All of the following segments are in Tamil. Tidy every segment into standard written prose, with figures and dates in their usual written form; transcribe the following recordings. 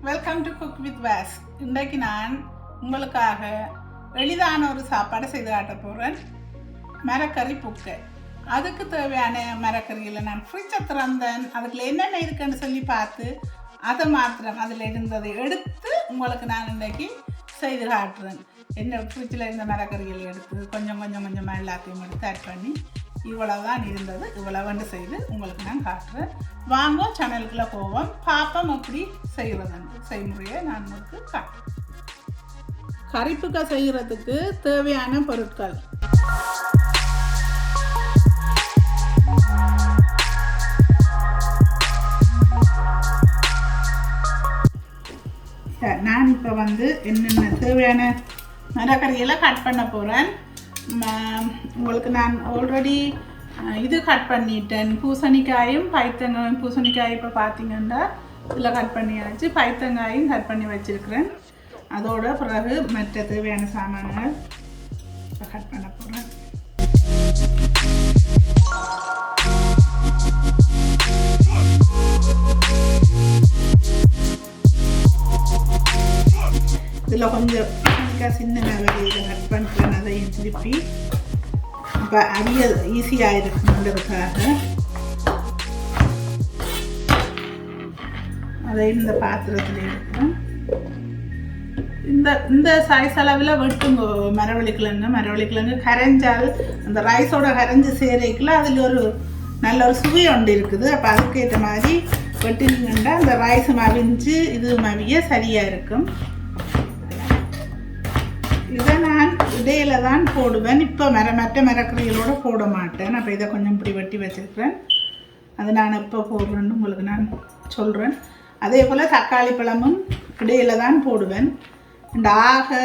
Welcome to cook with was. இன்றைக்கு நான் உங்களுக்காக எளிதான ஒரு சாப்பாடை செய்து காட்ட போகிறேன். மரக்கறி புக்கை. அதுக்கு தேவையான மரக்கறியில் நான் ஃப்ரிட்ஜை திறந்தேன். அதுக்குள்ள என்னென்ன இருக்குன்னு சொல்லி பார்த்து அதை மாத்திரம் அதில் இருந்ததை எடுத்து உங்களுக்கு நான் இன்றைக்கு செய்து காட்டுறேன். என்ன ஃப்ரிட்ஜில் இருந்த மரக்கறிகள் எடுத்து கொஞ்சமாக எல்லாத்தையும் எடுத்து ஆட் பண்ணி இவ்வளவுதான் இருந்தது. இவ்வளவுன்னு செய்து உங்களுக்கு நான் காட்டுறேன். வாங்க சேனலுக்குள்ளே போவோம், பாப்பம் எப்படி செய்கிறதுன்னு செய்முறையை நான் உங்களுக்கு காட்டுறேன். கறி புக்கை செய்கிறதுக்கு தேவையான பொருட்கள்: நான் இப்போ என்னென்ன தேவையான மரக்கறியெல்லாம் கட் பண்ண போகிறேன். உங்களுக்கு நான் ஆல்ரெடி இது கட் பண்ணிட்டேன். பூசணிக்காயும் பைத்தங்காயும். பூசணிக்காய் இப்போ பார்த்தீங்கன்னா இதில் கட் பண்ணியாச்சு. பைத்தங்காயும் கட் பண்ணி வச்சுருக்கிறேன். அதோட பிறகு மற்ற தேவையான சாமான்கள் இப்போ கட் பண்ண போகிறேன். இதில் கொஞ்சம் சின்ன வகையில் கட் பண்ணுறேன். அதையும் திருப்பி இப்போ அரிய ஈஸியாக இருக்குன்றதுக்காக அதையும் இந்த பாத்திரத்தில் எடுக்கிறேன். இந்த சைஸ் அளவில் வெட்டுங்க. மரவள்ளிக்கிழங்கு கரைஞ்சால் அந்த ரைஸோட கரைஞ்சி சேரைக்குள்ள அதில் ஒரு நல்ல ஒரு சுவை ஒன்று இருக்குது. அப்போ அதுக்கேற்ற மாதிரி வெட்டினீங்கன்னா அந்த ரைஸ் மவிஞ்சு இது மவிய சரியாக இருக்கும். இதை நான் இடையில தான் போடுவேன். இப்போ மற்ற மரக்கறிகளோடு போட மாட்டேன். அப்போ இதை கொஞ்சம் இப்படி வெட்டி வச்சுருக்கிறேன். அது நான் எப்போ போடுறேன்னு உங்களுக்கு நான் சொல்கிறேன். அதே போல் தக்காளி பழமும் இடையில தான் போடுவேன். இந்த ஆக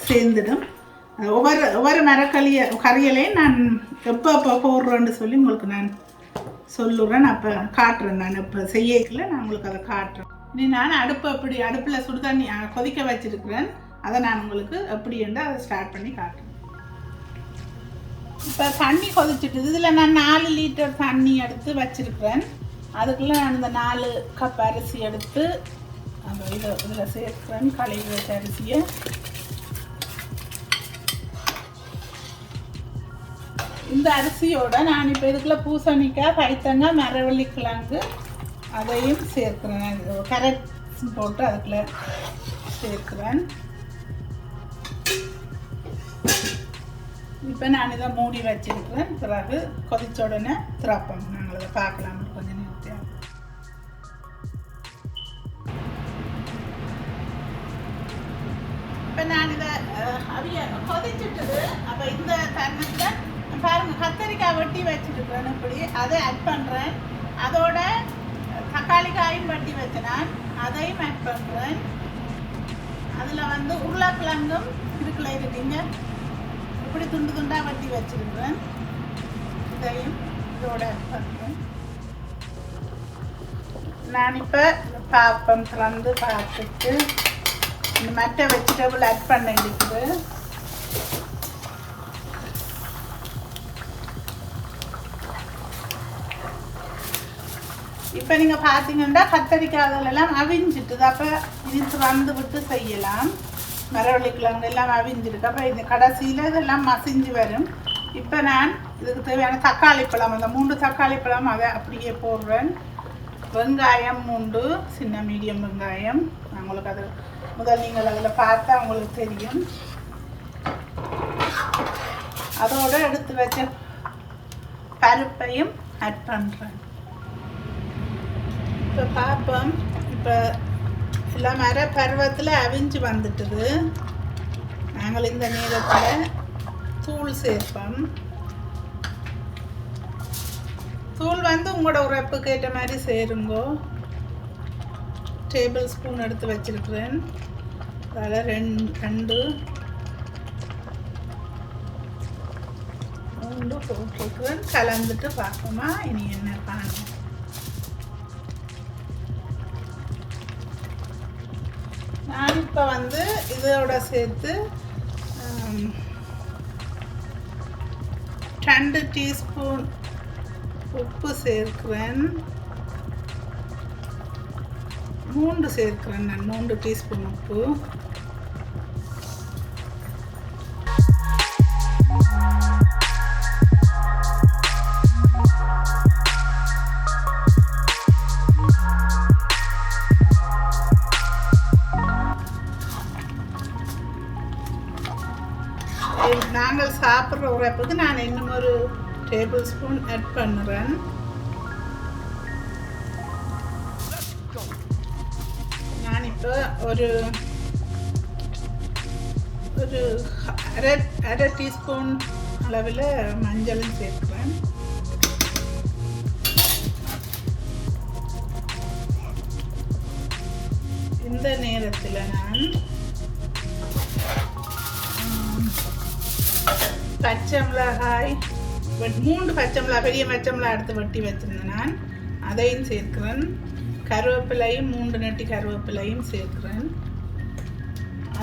சேர்ந்துடும். ஒவ்வொரு கறிகளையும் நான் எப்போ போடுறேன்னு சொல்லி உங்களுக்கு நான் சொல்லுறேன். அப்போ காட்டுறேன். நான் இப்போ செய்யல நான் உங்களுக்கு அதை காட்டுறேன். இனி நான் அடுப்பில் சுடுதண்ணி கொதிக்க வச்சுருக்கிறேன். அதை நான் உங்களுக்கு எப்படி என்று அதை ஸ்டார்ட் பண்ணி காட்டுறேன். இப்போ தண்ணி கொதிச்சுட்டு இதில் நான் 4 லிட்டர் தண்ணி எடுத்து வச்சுருக்கிறேன். அதுக்குள்ளே நான் இந்த 4 கப் அரிசி எடுத்து அந்த இதில் சேர்க்கிறேன். கழுவி வச்ச அரிசியை இந்த அரிசியோட நான் இப்போ இதுக்குள்ளே பூசணிக்காய், பைத்தங்காய், மரவள்ளிக்கிழங்கு அதையும் சேர்க்கிறேன். கேரட் போட்டு அதுக்குள்ளே சேர்க்கிறேன். இப்போ நான் இதை மூடி வச்சிருக்கிறேன். பிறகு கொதிச்ச உடனே திறப்போம். நாங்கள் அதை பார்க்கலாம். கொஞ்சம் நிறுத்தியாக இப்போ நான் இதை கொதிச்சுட்டுது. அப்போ இந்த தருணத்தில் பாருங்கள், கத்தரிக்காய் வெட்டி வச்சுருக்கிறேன். இப்படி அதை ஆட் பண்ணுறேன். அதோட தக்காளி காயும் வெட்டி வச்சு நான் அதையும் ஆட் பண்ணுறேன். அதில் உருளைக்கிழங்கும் இதுக்குள்ள இருக்குங்க. இப்படி துண்டு துண்டாக வட்டி வச்சுருக்கிறேன். இதையும் இதோட பண்ணுறேன். நான் இப்போ பாப்பம் திறந்து பார்த்துட்டு இந்த மற்ற வெஜிடபிள் ஆட் பண்ண இருக்குது. இப்போ நீங்கள் பார்த்தீங்கன்னா கத்தரிக்காய்களெல்லாம் அவிஞ்சிட்டுது. அப்போ இது திறந்து விட்டு செய்யலாம். மரவள்ளிக்கிழங்கு எல்லாம் அவிஞ்சிருக்கு. அப்போ இந்த கடைசியில் இதெல்லாம் மசிஞ்சு வரும். இப்போ நான் இதுக்கு தேவையான தக்காளி பழம், அந்த 3 தக்காளி பழம் அதை அப்படியே போடுறேன். வெங்காயம் 3 சின்ன மீடியம் வெங்காயம். உங்களுக்கு அது முதல் நீங்கள் அதில் பார்த்தா உங்களுக்கு தெரியும். அதோடு எடுத்து வச்ச பருப்பையும் ஆட் பண்ணுறேன். இப்போ பார்ப்போம். இப்போ எல்லாம் மர பருவத்தில் அவிஞ்சு வந்துட்டுது. நாங்கள் இந்த நேரத்தில் தூள் சேர்ப்போம். தூள் உங்களோட உரைப்புக்கு ஏற்ற மாதிரி சேருங்கோ. டேபிள் ஸ்பூன் எடுத்து வச்சிருக்கிறேன். அதில் 2 3 போட்டுருக்கிறேன். கலந்துட்டு பார்ப்போமா இனி என்ன காணும். நான் இப்போ இதோட சேர்த்து 2 டீஸ்பூன் உப்பு சேர்க்கிறேன். 3 சேர்க்கிறேன். நான் 3 டீஸ்பூன் உப்பு. நாங்கள் சாப்பிட்ற உரைப்புக்கு நான் இன்னும் ஒரு டேபிள் ஸ்பூன் ஆட் பண்ணுறேன். நான் இப்போ ஒரு அரை டீஸ்பூன் அளவில் மஞ்சளும் சேர்க்கிறேன். இந்த நேரத்தில் நான் பச்சை மிளகாய் 3 பச்சை மிளகாய், பெரிய பச்சை மிளகாய் எடுத்து வெட்டி வச்சிருந்தேன். நான் அதையும் சேர்க்கிறேன். கருவேப்பிலையும் 3 நெட்டி கருவேப்பிலையும் சேர்க்கிறேன்.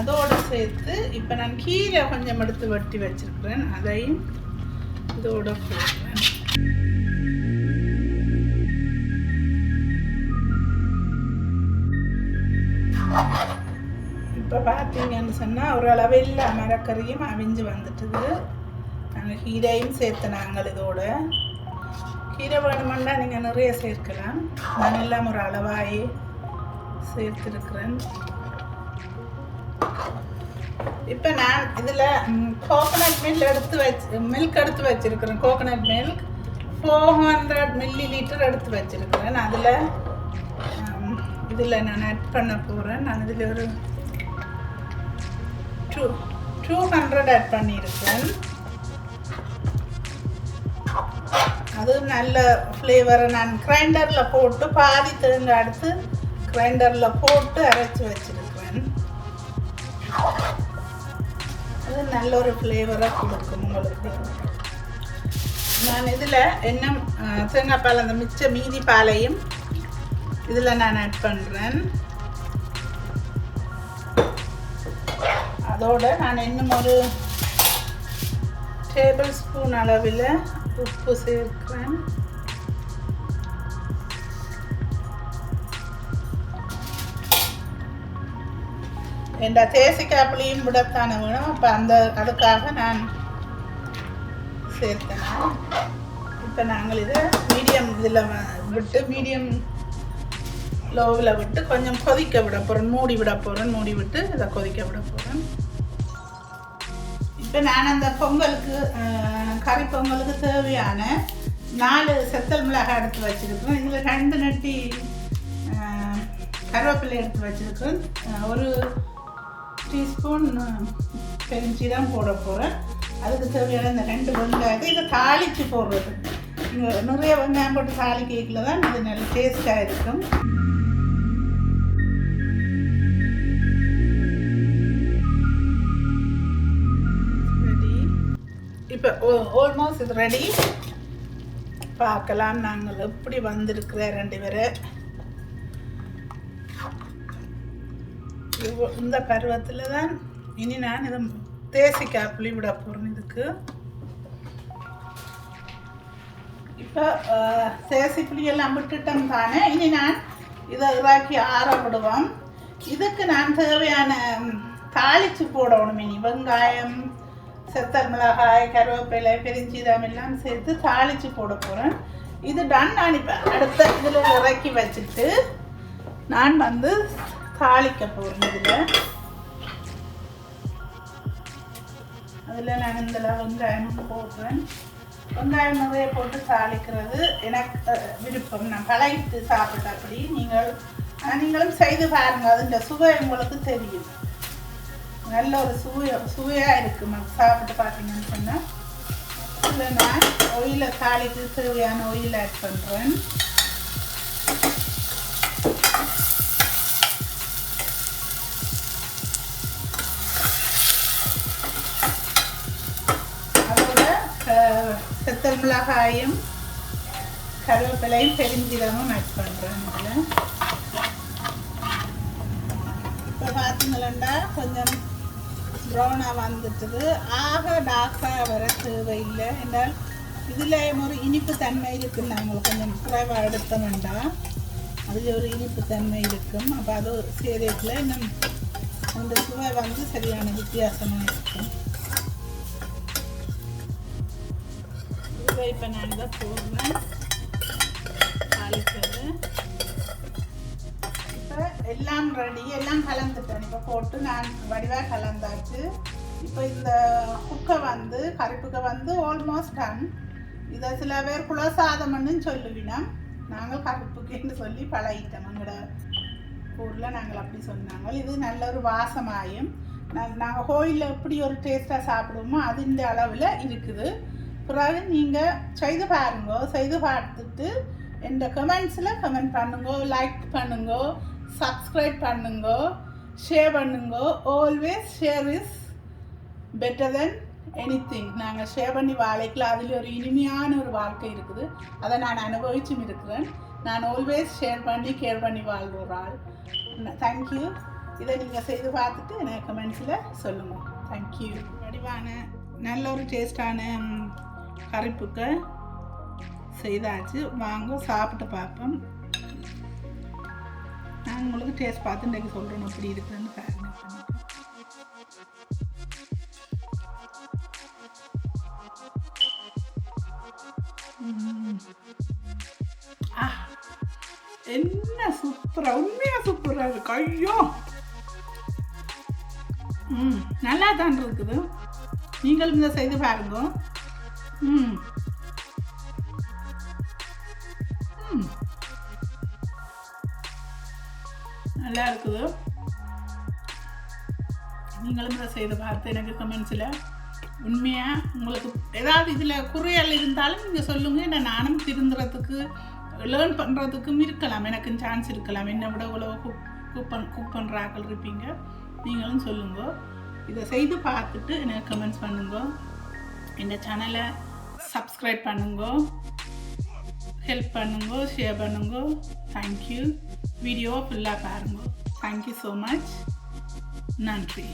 அதோடு சேர்த்து இப்போ நான் கீரை கொஞ்சம் எடுத்து வெட்டி வச்சிருக்கிறேன். அதையும் இதோட சேர்க்கிறேன். இப்போ பார்த்தீங்கன்னு சொன்னால் ஓரளவு இல்லை மரக்கறியும் அவிஞ்சு வந்துட்டுது. நாங்கள் கீரையும் சேர்த்து நாங்கள் இதோட கீரை வேணுமெண்டா நீங்கள் நிறைய சேர்க்கலாம். நான் எல்லாம் ஒரு அளவாகி சேர்த்துருக்குறேன். இப்போ நான் இதில் கோகோனட் மில்க் எடுத்து வச்சுருக்கிறேன். கோகோனட் மில்க் 400 ml எடுத்து வச்சுருக்கிறேன். இதில் நான் ஆட் பண்ண போகிறேன். நான் இதில் ஒரு 200 ஆட் பண்ணியிருக்கேன். அது நல்ல ஃப்ளேவரை நான் கிரைண்டரில் போட்டு பாதி தேங்காய் எடுத்து கிரைண்டரில் போட்டு அரைச்சி வச்சுருக்கிறேன். அது நல்ல ஒரு ஃப்ளேவரை கொடுக்கும் உங்களுக்கு. நான் இதில் என்ன தேங்காய் பால் அந்த மீதி பாலையும் இதில் நான் ஆட் பண்ணுறேன். அதோட நான் இன்னும் ஒரு டேபிள் ஸ்பூன் அளவில் உப்பு சேர்க்கிறேன். என்ற தேசிக்காப்புளியும் விடத்தானே வேணும். இப்போ அதுக்காக நான் சேர்த்தேன். இப்போ நாங்கள் இதை மீடியம் லோவில் விட்டு கொஞ்சம் கொதிக்க விட போகிறேன். மூடி விட்டு இதை கொதிக்க விட போகிறேன். இப்போ நான் அந்த கறி பொங்கலுக்கு தேவையான 4 செத்தல் மிளகாய் எடுத்து வச்சுருக்கேன். இதில் 2 நெட்டி கருவேப்பிலை எடுத்து வச்சுருக்கேன். 1 டீஸ்பூன் பெருஞ்சீரகம் போட போகிறேன். அதுக்கு தேவையான இந்த 2 வெங்காயத்தை இதை தாளித்து போடுறது. நிறைய வெங்காயம் போட்டு தாளிக்கல தான் இது நல்ல டேஸ்ட்டாக இருக்கும். இப்போ ஆல்மோஸ்ட் இது ரெடி. பார்க்கலாம் நாங்கள் எப்படி வந்திருக்கிற 2 பேரை. இந்த பருவத்தில் தான் இனி நான் இதை தேசிக்காய் புளி விட போகிறேன். இதுக்கு இப்போ தேசி புளியெல்லாம் விட்டுட்டோம் தானே. இனி நான் இதை இறாக்கி ஆற விடுவோம். இதுக்கு நான் தேவையான தாளித்து போடணும். இனி வெங்காயம், செத்தல் மிளகாய், கருவேப்பிலை, பெருஞ்சீரகம் எல்லாம் சேர்த்து தாளித்து போட போகிறேன். இது டன். நான் இப்போ அடுத்த இதில் இறக்கி வச்சுட்டு நான் தாளிக்க போகிறேன். அதில் நான் இந்த வெங்காயம் போடுறேன். வெங்காயம் நிறைய போட்டு தாளிக்கிறது எனக்கு விருப்பம். நான் பழகிட்டு சாப்பிட்டேன். அப்படி நீங்களும் செய்து பாருங்கள். அதுன்ற சுவை உங்களுக்கு தெரியும். நல்ல ஒரு சுவையாக இருக்கும். சாப்பிட்டு பார்த்தீங்கன்னு சொன்னால் இதில் நான் ஆயிலை தாளிக்கு தேவையான ஆயில் ஆட் பண்ணுறேன். அதோட செத்தல் மிளகாயும் கருவேப்பிலையும் பெருஞ்சீரகமும் ஆட் பண்ணுறேன். இதில் இப்போ பார்த்தீங்களா கொஞ்சம் ப்ரௌனாக வந்துட்டுது. டார்க்காக வர தேவையில்லை. என்றால் இதில் ஒரு இனிப்பு தன்மை இருக்குன்னு நாங்கள் கொஞ்சம் குறைவாக எடுத்த வேண்டாம். அதில் ஒரு இனிப்பு தன்மை இருக்கும். அப்போ அது சேரத்தில் இன்னும் அந்த சுவை வந்து சரியான வித்தியாசமாக இருக்கும். இதை இப்போ நான் இதை போடுவேன் தாளிக்கிறது. இப்போ எல்லாம் ரெடி, எல்லாம் கலந்துட்டேன். இப்போ போட்டு நான் வடிவாக கலந்தாச்சு. இப்போ இந்த குக்கை வந்து கறிப்புக்கை வந்து ஆல்மோஸ்ட் டன். இதை சில பேர் குலசாதம்னு சொல்லுவினோம், நாங்கள் கறிப்புக்கைன்னு சொல்லி பழகிட்டோம். எங்களோட ஊரில் நாங்கள் அப்படி சொன்னாங்க. இது நல்ல ஒரு வாசமாயும் நாங்கள் கோயிலில் எப்படி ஒரு டேஸ்ட்டாக சாப்பிடுவோமோ அது இந்த அளவில் இருக்குது. பிறகு நீங்கள் செய்து பாருங்க. செய்து பார்த்துட்டு எந்த கமெண்ட்ஸில் கமெண்ட் பண்ணுங்க, லைக் பண்ணுங்க, சப்ஸ்கிரைப் பண்ணுங்க, ஷேர் பண்ணுங்க. Always share is better then anything. நாங்கள் ஷேர் பண்ணி வாழைக்கல அதில் ஒரு இனிமையான ஒரு வாழ்க்கை இருக்குது. அதை நான் அனுபவிச்சும் இருக்கிறேன். நான் ஆல்வேஸ் ஷேர் பண்ணி கேர் பண்ணி வாழ்கிற ஆள். தேங்க்யூ. இதை நீங்கள் செய்து பார்த்துட்டு எனக்கு கமெண்ட்ஸில் சொல்லுங்கள். தேங்க்யூ. வடிவான நல்ல ஒரு டேஸ்டான கறிப்புக்கை செய்தாச்சு. வாங்க சாப்பிட்டு பார்ப்போம். நான் உங்களுக்கு டேஸ்ட் பார்த்து இன்றைக்கு சொல்கிறேன் எப்படி இருக்குதுன்னு பாருங்க. என்ன சூப்பரா, உண்மையாக சூப்பராக இருக்கு. ஐயோ நல்லா தான் இருக்குது. நீங்களும் இதை செய்து பாருங்க. நல்லா இருக்குது. நீங்களும் இதை செய்து பார்த்து எனக்கு கமெண்ட்ஸில் உண்மையாக உங்களுக்கு ஏதாவது இதில் குறையல் இருந்தாலும் நீங்கள் சொல்லுங்கள். என்ன நானும் திருந்துறதுக்கு லேர்ன் பண்ணுறதுக்கும் இருக்கலாம், எனக்கும் சான்ஸ் இருக்கலாம். என்னை விட இவ்வளோ குக் பண்ணுற ஆக்கள் இருப்பீங்க. நீங்களும் சொல்லுங்க. இதை செய்து பார்த்துட்டு எனக்கு கமெண்ட்ஸ் பண்ணுங்க. இந்த சேனலை சப்ஸ்கிரைப் பண்ணுங்க, ஹெல்ப் பண்ணுங்க, ஷேர் பண்ணுங்க. தேங்க்யூ. வீடியோவை ஃபுல்லாக பாருங்க. Thank you so much. நன்றி.